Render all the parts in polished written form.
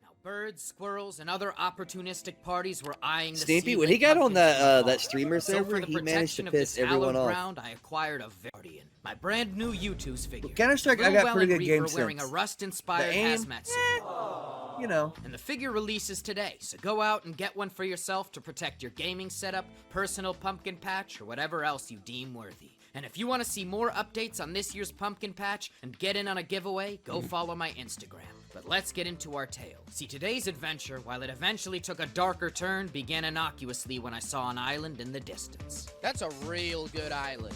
Now, birds, squirrels, and other opportunistic parties were eyeing the Sneapy, when seedling he got on pumpkins from that afar. streamer So server, for the he managed to protection of piss this everyone hallowed off. ground, I acquired a Guardian, my brand new U2's figure. Counter-Strike, I Little got pretty Welyn good game Reaper wearing a sense. Rust-inspired The aim, hazmat suit. You know. And the figure releases today, so go out and get one for yourself to protect your gaming setup, personal pumpkin patch, or whatever else you deem worthy. And if you want to see more updates on this year's pumpkin patch and get in on a giveaway, go follow my Instagram. But let's get into our tale. See, today's adventure, while it eventually took a darker turn, began innocuously when I saw an island in the distance. That's a real good island.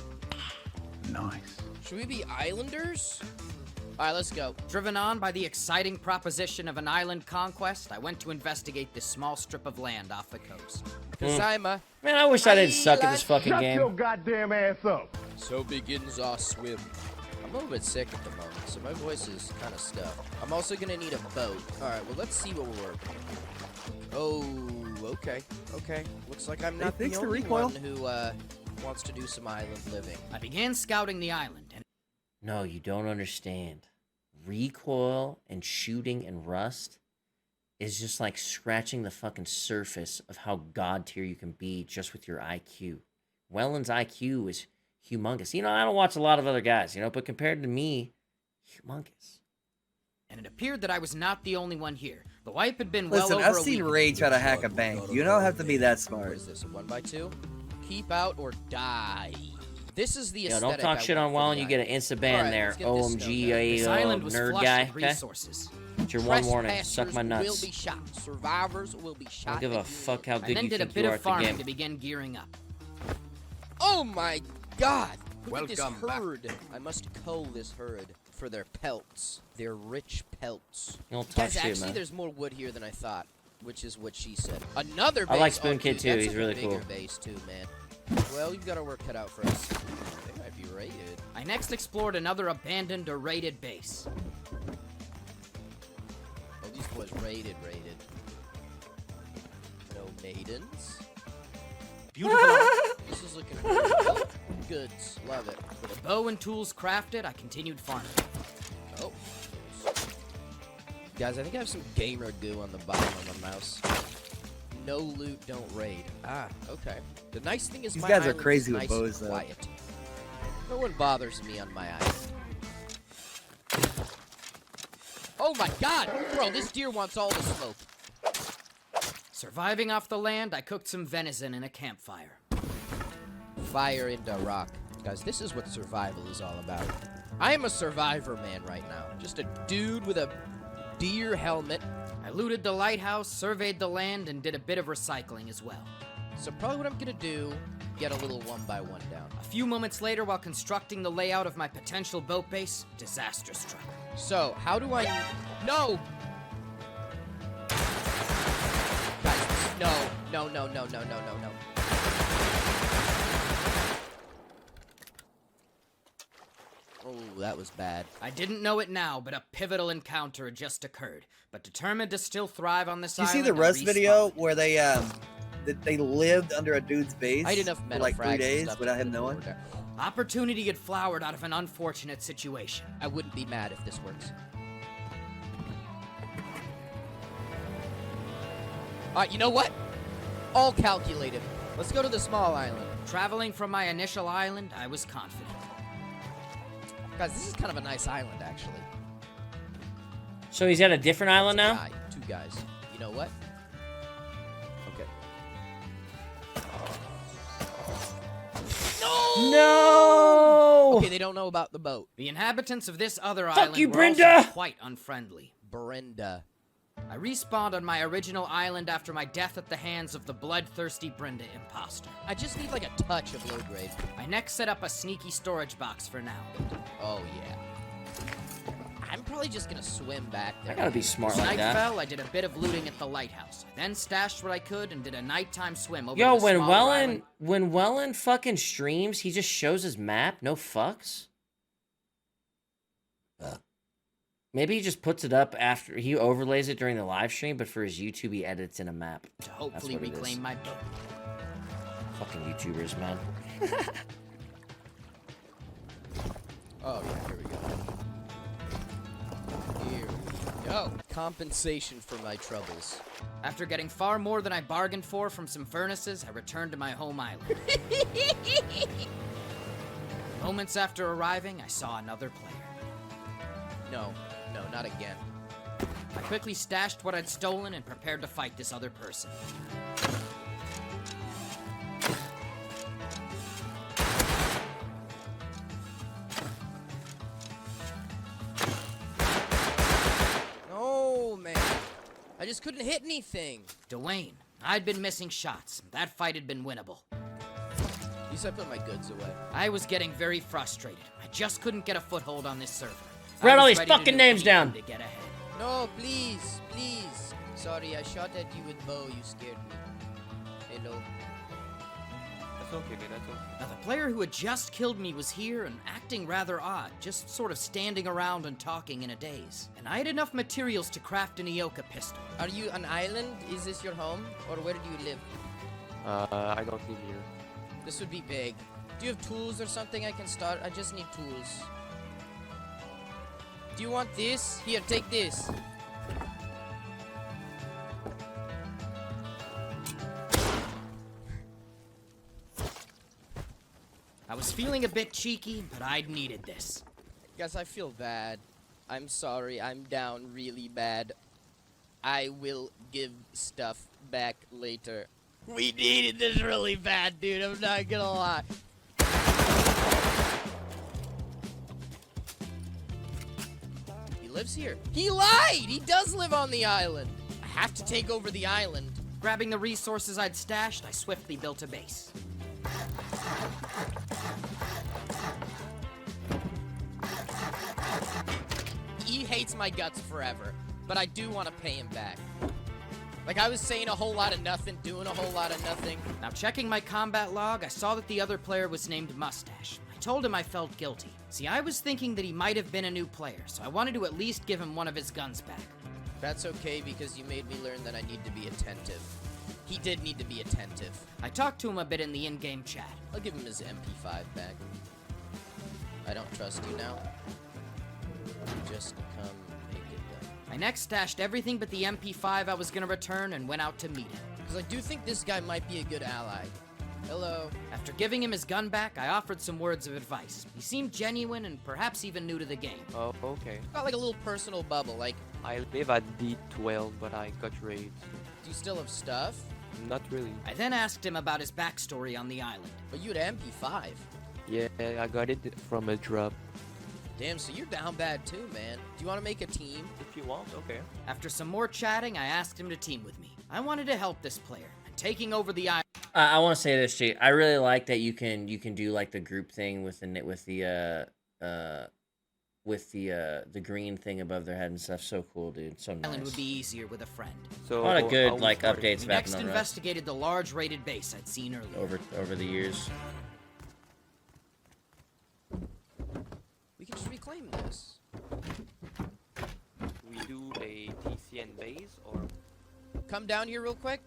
Nice. Should we be islanders? All right, let's go. Driven on by the exciting proposition of an island conquest, I went to investigate this small strip of land off the coast. Cause I'm a Man, I wish I didn't suck at this fucking Shut your game. goddamn ass up. So begins our swim. I'm a little bit sick at the moment, so my voice is kind of stuffed. I'm also gonna need a boat. All right, well, let's see what we're working with. Oh, okay, okay. Looks like I'm not the fixed the only recoil. one who wants to do some island living. I began scouting the island, and No, you don't understand. Recoil and shooting and rust is just like scratching the fucking surface of how god tier you can be just with your IQ. Welyn's IQ is humongous. You know, I don't watch a lot of other guys, you know, but compared to me, humongous. it appeared that I was not the only one here. The wipe had been well Listen, over I've a seen week. Ray try to hack a bank. You don't have to be that What smart. is this, a 1x2? Keep out or die. This is the Yo, aesthetic don't talk I shit want on for Welyn, the you get an island. insta ban Alright, there. let's get this OMG, done. This island was nerd flush guy. with Okay? resources. It's your one warning. Suck my Trespassers nuts. will be shot. Survivors will be I shot. don't give a and fuck how I good then you did a think bit you are of at the farming game. to begin gearing up. Oh my god! Look at this Welcome back. herd. I must cull this herd for their pelts. Their rich pelts. You don't talk Guys, shit, actually, man. the's more wood here than I thought, which is what she said. Another base. I like Spoon oh, Kid dude, too, that's he's like really a bigger cool. base too, man. Well, you've got our work cut out for us. They might be raided. I next explored another abandoned or raided base. Oh, these boys raided. No maidens. Beautiful. This is looking good. Goods. Love it. With a bow and tools crafted, I continued farming. Oh. Guys, I think I have some gamer goo on the bottom of my mouse. No loot, don't raid. Ah, okay. The nice thing is These my guys are island crazy is with nice bows, and though. quiet. No one bothers me on my island. Oh my god! Bro, this deer wants all the smoke. Surviving off the land, I cooked some venison in a campfire. Fire into rock. Guys, this is what survival is all about. I am a survivor man right now. Just a dude with a deer helmet. I looted the lighthouse, surveyed the land, and did a bit of recycling as well. So probably what I'm gonna do, get a little 1x1 down. A few moments later, while constructing the layout of my potential boat base, disaster struck. So, how do I... No! Guys, no. Oh, that was bad. I didn't know it now, but a pivotal encounter had just occurred. But determined to still thrive on this Did you see island, the I Rust video respawned. where they lived under a dude's base I had enough for metal like frags 3 and days stuff without to him put knowing? forward there. Opportunity had flowered out of an unfortunate situation. I wouldn't be mad if this works. Alright, you know what? All calculated. Let's go to the small island. Traveling from my initial island, I was confident. Guys, this is kind of a nice island, actually. So he's at a different island It's a now? guy, 2 guys. You know what? Okay. No! Okay, they don't know about the boat. The inhabitants of this other Fuck island you, were Brenda! also quite unfriendly. Brenda. I respawned on my original island after my death at the hands of the bloodthirsty Brenda imposter. I just need like a touch of low grade. I next set up a sneaky storage box for now. Oh, yeah. I'm probably just gonna swim back there. I gotta be smart As like night that. fell, I did a bit of looting at the lighthouse. I then stashed what I could and did a nighttime swim over Yo, to the smaller island. when Welyn fucking streams, he just shows his map, no fucks. Maybe he just puts it up after he overlays it during the live stream, but for his YouTube he edits in a map. To hopefully what it is. reclaim my boat. Fucking YouTubers, man. Oh, yeah, here we go. Here we go. compensation for my troubles. After getting far more than I bargained for from some furnaces, I returned to my home island. Moments after arriving, I saw another player. No, not again. I quickly stashed what I'd stolen and prepared to fight this other person. No, man. I just couldn't hit anything. Dwayne, I'd been missing shots. That fight had been winnable. At least I put my goods away. I was getting very frustrated. I just couldn't get a foothold on this server. Write I all was these ready to fucking do names down. anything to get ahead. No, please, please. Sorry, I shot at you with bow. You scared me. Hello. That's okay, man. That's okay. Now, the player who had just killed me was here and acting rather odd, just sort of standing around and talking in a daze. And I had enough materials to craft an Ioka pistol. Are you an island? Is this your home? Or where do you live? I don't live here. This would be big. Do you have tools or something I can start? I just need tools. Do you want this? Here, take this. I was feeling a bit cheeky, but I'd needed this. Guys, I feel bad. I'm sorry. I'm down really bad. I will give stuff back later. We needed this really bad, dude. I'm not gonna lie. He lives here. He lied! He does live on the island. I have to take over the island. Grabbing the resources I'd stashed, I swiftly built a base. He hates my guts forever, but I do want to pay him back. Like, I was saying a whole lot of nothing, doing a whole lot of nothing. Now, checking my combat log, I saw that the other player was named Mustache. I told him I felt guilty. See, I was thinking that he might have been a new player, so I wanted to at least give him one of his guns back. That's okay, because you made me learn that I need to be attentive. He did need to be attentive. I talked to him a bit in the in-game chat. I'll give him his MP5 back. I don't trust you now. Just come make it done. I next stashed everything but the MP5 I was gonna return and went out to meet him. Because I do think this guy might be a good ally. Hello. After giving him his gun back, I offered some words of advice. He seemed genuine and perhaps even new to the game. Oh, okay. Got like a little personal bubble, like, I live at D12, but I got raids. do you still have stuff? Not really. I then asked him about his backstory on the island. But you had MP5. Yeah, I got it from a drop. Damn, so you're down bad too, man. Do you want to make a team? If you want, okay. After some more chatting, I asked him to team with me. I wanted to help this player, and taking over the island. I want to say this, G. I really like that you can do like the group thing with the green thing above their head and stuff. So cool, dude. So nice. Island would be easier with a friend. So A lot of good I'll like start it. updates We back next in the Rust investigated the large rated base I'd seen earlier. over the years. We can just reclaim this. We do a TCN base or Come down here real quick.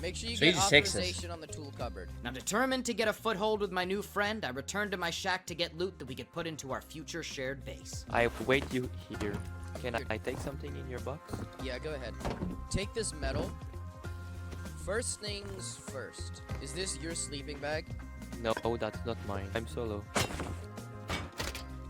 Make sure you So you get just fix this. authorization on the tool cupboard. Now, determined to get a foothold with my new friend, I returned to my shack to get loot that we could put into our future shared base. I wait you here. Can I take something in your box? Yeah, go ahead. Take this metal. First things first. Is this your sleeping bag? No, that's not mine. I'm solo.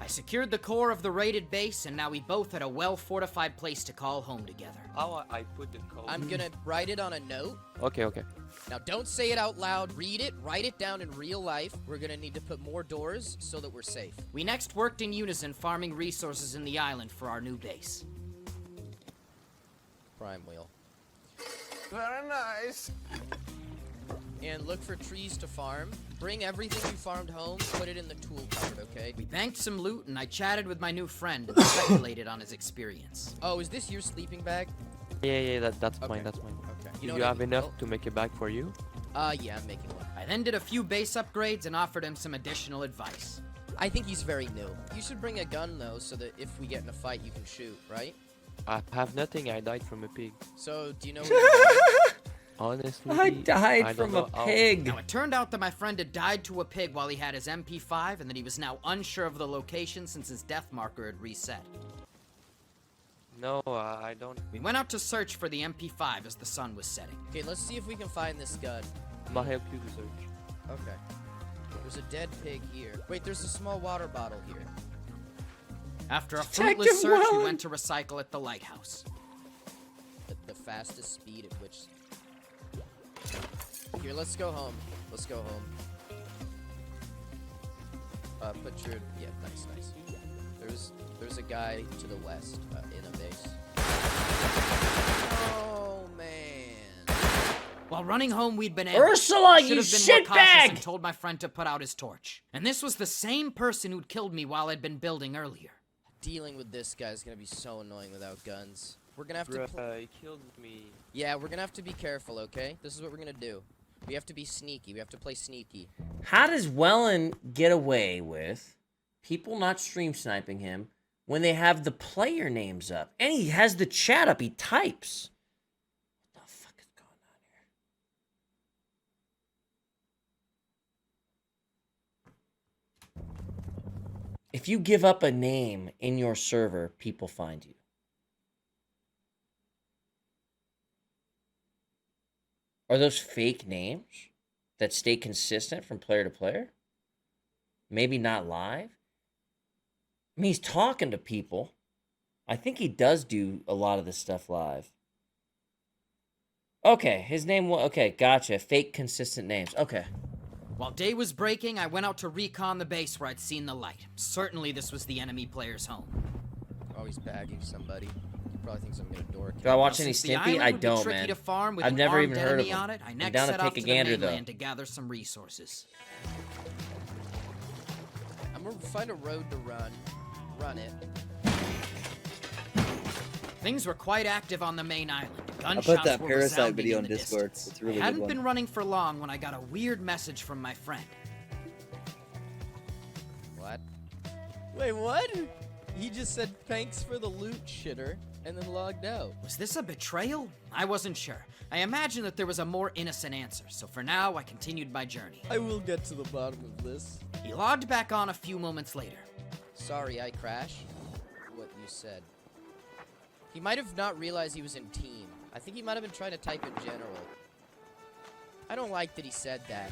I secured the core of the raided base, and now we both had a well-fortified place to call home together. How I put the code? I'm gonna write it on a note. Okay, okay. Now, don't say it out loud. Read it. Write it down in real life. We're gonna need to put more doors so that we're safe. We next worked in unison farming resources in the island for our new base. Prime wheel. Very nice. And look for trees to farm. Bring everything you farmed home. Put it in the tool cupboard, okay? We banked some loot, and I chatted with my new friend and speculated on his experience. Oh, is this your sleeping bag? Yeah, that's Okay. mine. That's mine. Okay. Do know you what I have mean? enough to make a bag for you? Yeah, I'm making one. I then did a few base upgrades and offered him some additional advice. I think he's very new. You should bring a gun, though, so that if we get in a fight, you can shoot, right? I have nothing. I died from a pig. So, do you know what Honestly, I died don't from a know how- pig. Now, it turned out that my friend had died to a pig while he had his MP5, and that he was now unsure of the location since his death marker had reset. No, I don't. We went out to search for the MP5 as the sun was setting. Okay, let's see if we can find this gun. I'll help you to search. Okay. There's a dead pig here. Wait, there's a small water bottle here. After a Detective fruitless search, we Welyn! went to recycle at the lighthouse. The fastest speed at which... Here, let's go home. Let's go home. Put your... Yeah, nice. There's a guy to the west, in a base. Oh, man. While running home, we'd been Ursula, Should you have been more cautious shitbag! and told my friend to put out his torch. And this was the same person who'd killed me while I'd been building earlier. Dealing with this guy's gonna be so annoying without guns. We're gonna have to... Bruh, he killed me. Yeah, we're gonna have to be careful, okay? This is what we're gonna do. We have to be sneaky. We have to play sneaky. How does Welyn get away with people not stream sniping him when they have the player names up? And he has the chat up. He types. What the fuck is going on here? If you give up a name in your server, people find you. Are those fake names that stay consistent from player to player? Maybe not live? I mean, he's talking to people. I think he does do a lot of this stuff live. Okay, his name was... Okay, gotcha. Fake consistent names. Okay. While day was breaking, I went out to recon the base where I'd seen the light. Certainly this was the enemy player's home. Oh, he's bagging somebody. He probably thinks I'm gonna door Do I kill. watch Now, any since the Stimpy? island I would be don't, tricky man. to farm with I've an never armed even heard of enemy him. on it, I I'm next down to set take off a to gander, the though. mainland to gather some resources. I'm gonna find a road to run. Run it. Things were quite active on the main island. I Gunshots put that were Parasite resounding video in on the Discord. distance. It's a really I good hadn't one. been running for long when I got a weird message from my friend. What? Wait, what? He just said thanks for the loot, shitter, and then logged out. Was this a betrayal? I wasn't sure. I imagined that there was a more innocent answer, so for now, I continued my journey. I will get to the bottom of this. He logged back on a few moments later. Sorry, I crashed. What you said. He might have not realized he was in team. I think he might have been trying to type in general. I don't like that he said that.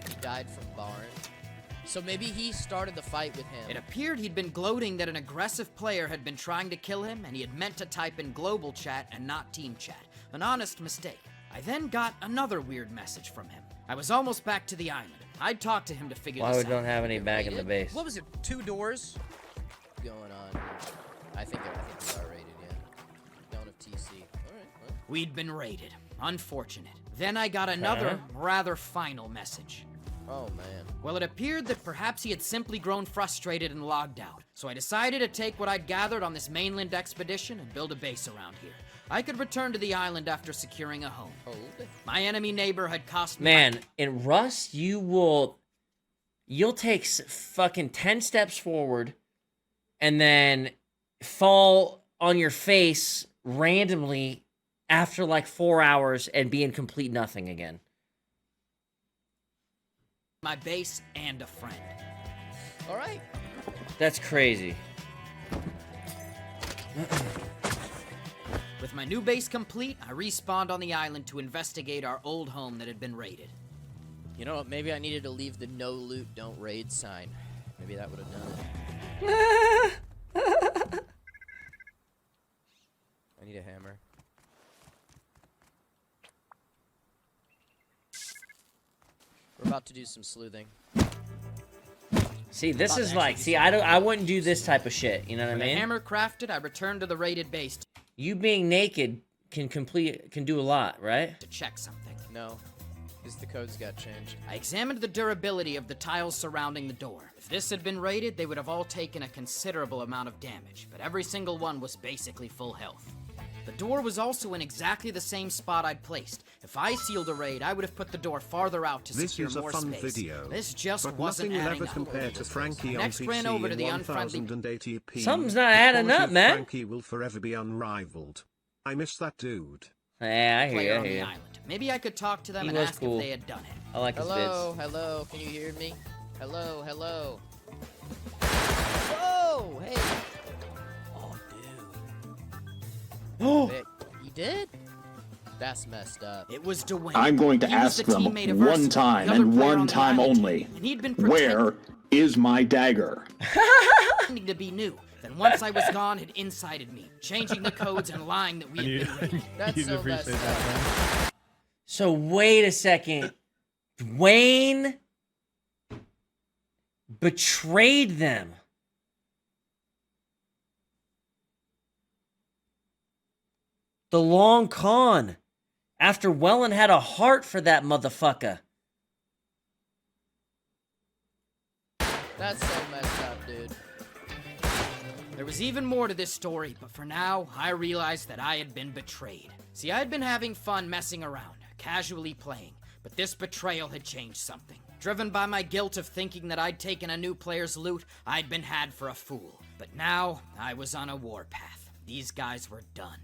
He died from Barn. So maybe he started the fight with him. It appeared he'd been gloating that an aggressive player had been trying to kill him, and he had meant to type in global chat and not team chat. An honest mistake. I then got another weird message from him. I was almost back to the island. I'd talk to him to figure Why this we out. don't have any back in the base? What was it? 2 doors? Going on here. I think we are rated, yeah. Don't have TC. Alright, well. We'd been raided. Unfortunate. Then I got another, rather final message. Oh, man. Well, it appeared that perhaps he had simply grown frustrated and logged out. So I decided to take what I'd gathered on this mainland expedition and build a base around here. I could return to the island after securing a home. Hold it. My enemy neighbor had cost me... Man, in Rust, you'll take fucking 10 steps forward and then fall on your face randomly after like 4 hours and be in complete nothing again. my base and a friend. Alright. That's crazy. With my new base complete, I respawned on the island to investigate our old home that had been raided. You know what? Maybe I needed to leave the no loot, don't raid sign. Maybe that would have done it. I need a hammer. We're about to do some sleuthing. See, this is like, see, I wouldn't do this type of shit. You know what I With a mean? hammer crafted, I returned to the raided base You being naked can do a lot, right? to check something. No, because the codes got changed. I examined the durability of the tiles surrounding the door. If this had been raided, they would have all taken a considerable amount of damage, but every single one was basically full health. The door was also in exactly the same spot I'd placed. If I sealed a raid, I would have put the door farther out to This secure is a more fun space. video, This just but wasn't nothing will adding ever up. compare to Frankie on Next PC ran over to in the unfriendly- 1080p. Something's not adding up, Quality of man. Frankie will forever be unrivaled. I miss that dude. Yeah, I hear player you, I on the hear you. island. Maybe I could talk to them He and was ask cool. if they had done it. I like his Hello, vids. hello, can you hear me? Hello, hello. Whoa, hey. Oh, dude. Oh, He did? That's messed up. It was Dwayne. I'm going to He was ask the them teammate of one Ursula, time the other and player one on the time island, only. And he'd been Where is my dagger? pretending to be new. Then once I was gone, it incited me, changing the codes and lying that we had been raided. That's You'd so appreciate messed that, up. so wait a second. Dwayne betrayed them. The long con. After Welyn had a heart for that motherfucker. That's so messed up, dude. There was even more to this story, but for now, I realized that I had been betrayed. See, I had been having fun messing around, casually playing, but this betrayal had changed something. Driven by my guilt of thinking that I'd taken a new player's loot, I'd been had for a fool. But now, I was on a warpath. These guys were done.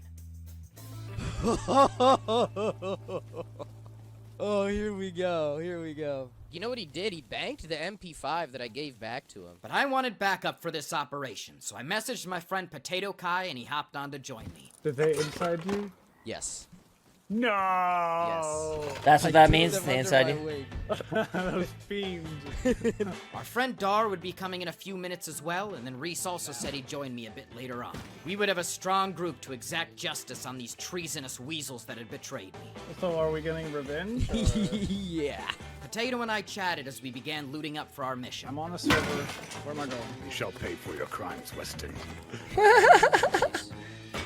Oh, here we go. Here we go. You know what he did? He banked the MP5 that I gave back to him. But I wanted backup for this operation, so I messaged my friend Potato Kai and he hopped on to join me. Did they inside you? Yes. No. Yes. That's what that means, the inside you. Those fiends. Our friend Dar would be coming in a few minutes as well, and then Reese also said he'd join me a bit later on. We would have a strong group to exact justice on these treasonous weasels that had betrayed me. So are we getting revenge? or- Yeah. Potato and I chatted as we began looting up for our mission. I'm on a server. Where am I going? You shall pay for your crimes, Weston.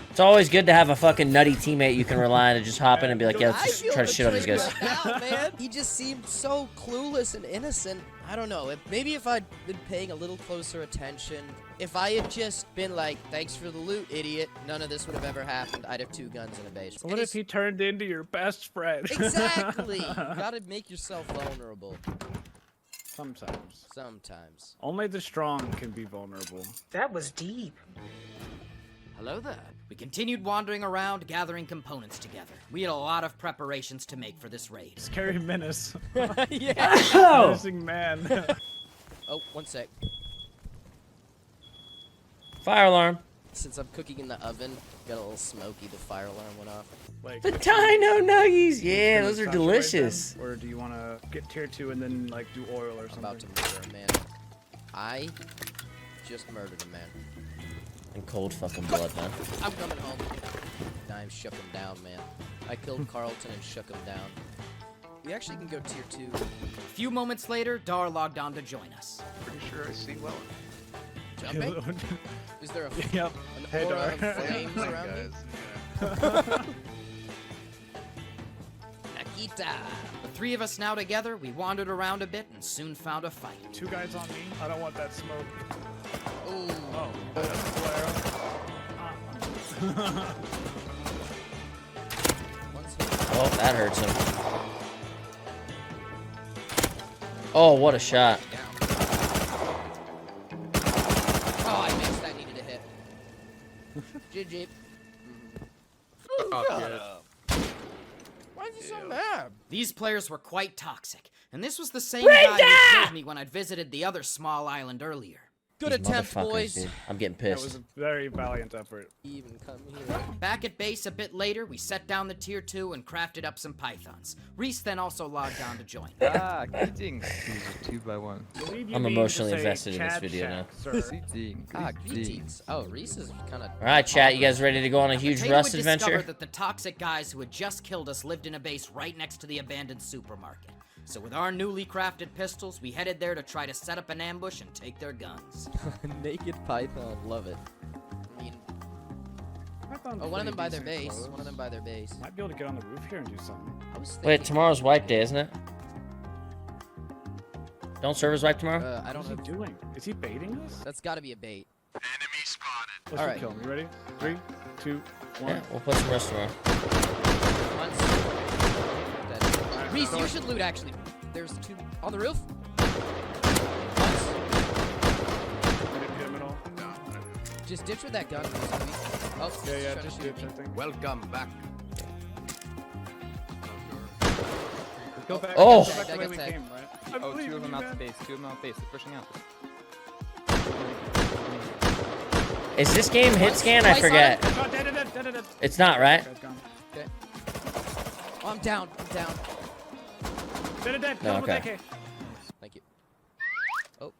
It's always good to have a fucking nutty teammate you can rely on to just hop in and be like, yeah, I let's just feel try to shit on these guys. betrayed right now, man. He just seemed so clueless and innocent. I don't know. Maybe if I'd been paying a little closer attention, if I had just been like, thanks for the loot, idiot, none of this would have ever happened. I'd have 2 guns in a base. What if he turned into your best friend? Exactly. You gotta make yourself vulnerable. Sometimes. Sometimes. Only the strong can be vulnerable. That was deep. Hello there. We continued wandering around, gathering components together. We had a lot of preparations to make for this raid. Scary menace. Yeah. Menacing man. Oh, one sec. Fire alarm. Since I'm cooking in the oven, got a little smoky, the fire alarm went off. Like, The Dino Nuggies. Yeah, those are saturate delicious. them? Or do you want to get tier 2 and then like do oil or I'm something? about to murder a man. I just murdered a man. And cold fucking blood, man. I'm coming home. I shook him down, man. I killed Carlton and shook him down. We actually can go tier 2. A few moments later, Dar logged on to join us. Pretty sure I see Welyn. Jumping? Is there a Yep. an Hey, aura Dar. of flames around me? Nakita! The 3 of us now together, we wandered around a bit and soon found a fight. 2 guys on me. I don't want that smoke. Ooh. Oh, that's a flare. One's here. Oh, that hurts him. Oh, what a shot. Down. Oh, I missed. That needed a hit. GG. Why is he so mad? These players were quite toxic, and this was the same guy who killed me when I'd visited the other small island earlier. Good These attempt, motherfuckers, boys. dude. I'm getting That was pissed. a very valiant effort. Even come here. Back at base a bit later, we set down the tier 2 and crafted up some pythons. Reese then also logged on to join. Ah, greetings. These are 2 by 1. Believe you I'm mean to emotionally say invested in this Chad video Shack, sir. Greetings. Ah, greetings. Oh, Reese is kind of. All right, chat. You guys ready to go on a huge Potato Rust would adventure? discover that the toxic guys who had just killed us lived in a base right next to the abandoned supermarket. So with our newly crafted pistols, we headed there to try to set up an ambush and take their guns. Naked python. Love it. I mean, oh, one of them by their base. One of them by their base. Might be able to get on the roof here and do something. I was thinking. Wait, tomorrow's wipe day, isn't it? Don't servers wipe tomorrow? I don't What is know. he doing? Is he baiting us? That's got to be a bait. Let's All right. kill him. You ready? 3, 2, 1. Yeah, we'll put some rust tomorrow. Once. Dead. Reese, you should loot actually. There's 2 on the roof. Once. Didn't hit him at all. Just ditch with that gun. Reese. Oh, Yeah, trying to just shoot ditch, me. I think. Welcome back. Let's go back. Oh. Go back the I way got we tagged. came, right? I Oh, believe 2 of them in you, out to man. base. 2 of them out base. They're pushing out. Is this game hit scan? I forget. Shot, dead. It's not, right? Guy's gone. Okay. Oh, I'm down. I'm down. Dead. No, okay. AK. Thank you. Oh.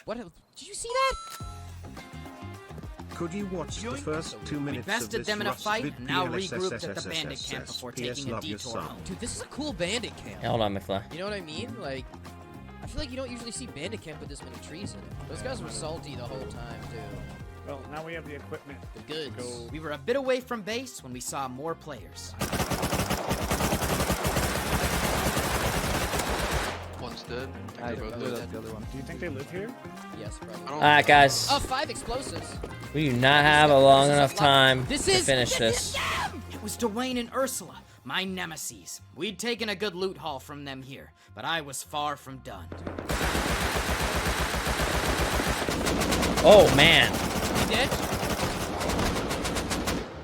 What? Did you see that? Could you watch the first 2 We minutes of bested this them in a Rust fight vid and now PLSSSSSS? regrouped at the bandit camp before PS taking a love your detour son. home. Dude, this is a cool bandit camp. Yeah, hold on, McFly. You know what I mean? Like, I feel like you don't usually see bandit camp with this many trees in it. Those guys were salty the whole time, too. Well, now we have the equipment. The goods. Go. We were a bit away from base when we saw more players. One's dead. I They're both blew dead. up the other one. Do you think they live here? Yes, probably. All right, guys. Oh, 5 explosives. We do not have a long This is enough a lot. time This to is- finish this this. It was Dwayne and Ursula, my nemeses. We'd taken a good loot haul from them here, but I was far from done. Oh, man. You did?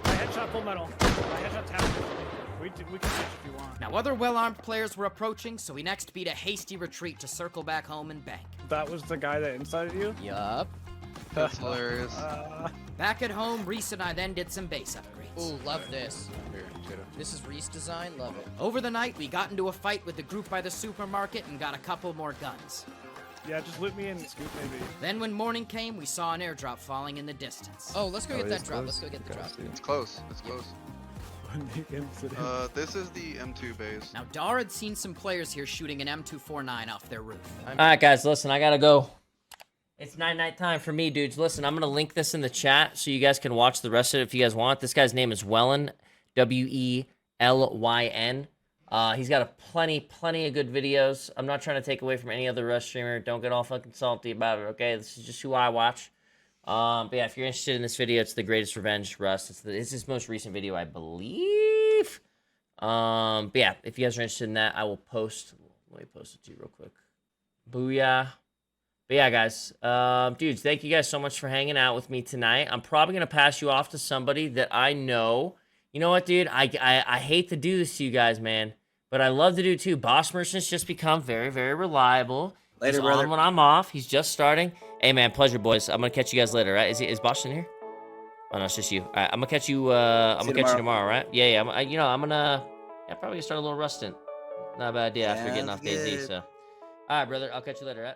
My headshot full metal. My headshot tap. We can switch if you want. Now, other well-armed players were approaching, so we next beat a hasty retreat to circle back home and bank. That was the guy that incited you? Yup. That's hilarious. Back at home, Reese and I then did some base upgrades. Ooh, love this. Here, take it. This is Reese design. Love it. Over the night, we got into a fight with the group by the supermarket and got a couple more guns. Yeah, just loot me and scoop maybe. Then when morning came, we saw an airdrop falling in the distance. Oh, let's go get that drop. Let's go get the drop. It's close. It's close. The incident. This is the M2 base. Now, Dar had seen some players here shooting an M249 off their roof. All right, guys, listen, I gotta go. It's night time for me, dudes. Listen, I'm gonna link this in the chat so you guys can watch the rest of it if you guys want. This guy's name is Welyn, W-E-L-Y-N. He's got a plenty of good videos. I'm not trying to take away from any other Rust streamer. Don't get all fucking salty about it, okay? This is just who I watch. But yeah, if you're interested in this video, it's The Greatest Revenge Rust. It's his most recent video, I believe. But yeah, if you guys are interested in that, I will post. Let me post it to you real quick. Booyah. But yeah, guys, dudes, thank you guys so much for hanging out with me tonight. I'm probably gonna pass you off to somebody that I know. You know what, dude? I hate to do this to you guys, man, but I love to do it too. Boss Merchant's just become very, very reliable. Later, He's brother. on when I'm off. He's just starting. Hey, man, pleasure, boys. I'm gonna catch you guys later, right? Is Bosch in here? Oh no, it's just you. All right, I'm gonna catch you. I'm gonna catch you tomorrow, right? Yeah. I'm gonna. Yeah, probably gonna start a little rusting. Not a bad idea after getting off Sounds DayZ. good. So, all right, brother. I'll catch you later, right?